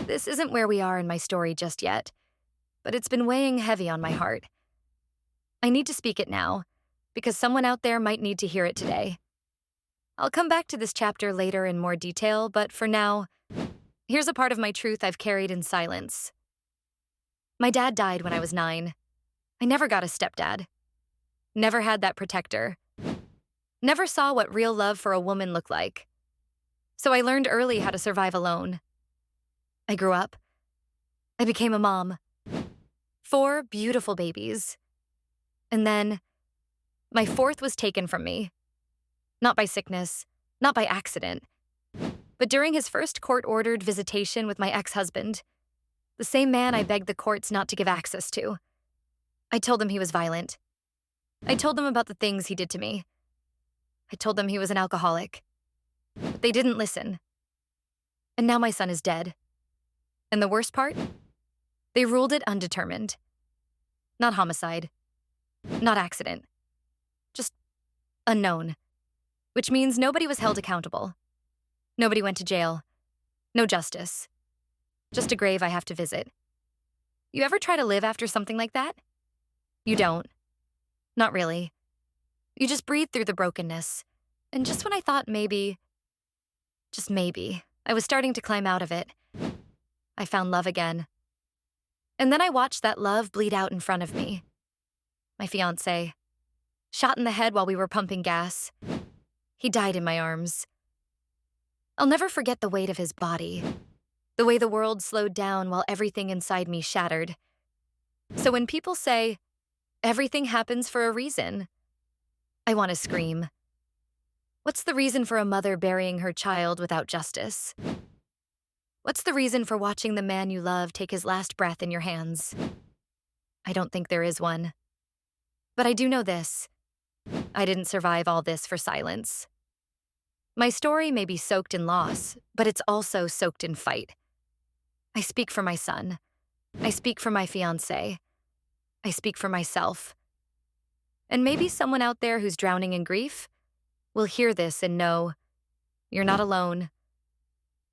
This isn't where we are in my story just yet, but it's been weighing heavy on my heart. I need to speak it now, because someone out there might need to hear it today. I'll come back to this chapter later in more detail, but for now, here's a part of my truth I've carried in silence. My dad died when I was 9. I never got a stepdad. Never had that protector. Never saw what real love for a woman looked like. So I learned early how to survive alone. I grew up. I became a mom. 4 beautiful babies. And then, my 4th was taken from me. Not by sickness, not by accident, but during his first court-ordered visitation with my ex-husband, the same man I begged the courts not to give access to. I told them he was violent. I told them about the things he did to me. I told them he was an alcoholic. But they didn't listen. And now my son is dead. And the worst part? They ruled it undetermined. Not homicide. Not accident. Just unknown. Which means nobody was held accountable. Nobody went to jail. No justice. Just a grave I have to visit. You ever try to live after something like that? You don't. Not really. You just breathe through the brokenness. And just when I thought maybe, just maybe, I was starting to climb out of it, I found love again. And then I watched that love bleed out in front of me. My fiancé, shot in the head while we were pumping gas. He died in my arms. I'll never forget the weight of his body, the way the world slowed down while everything inside me shattered. So when people say, everything happens for a reason, I want to scream. What's the reason for a mother burying her child without justice? What's the reason for watching the man you love take his last breath in your hands? I don't think there is one. But I do know this. I didn't survive all this for silence. My story may be soaked in loss, but it's also soaked in fight. I speak for my son. I speak for my fiancé. I speak for myself. And maybe someone out there who's drowning in grief will hear this and know, you're not alone.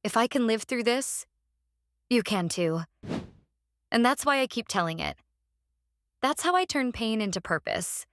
If I can live through this, you can too. And that's why I keep telling it. That's how I turn pain into purpose.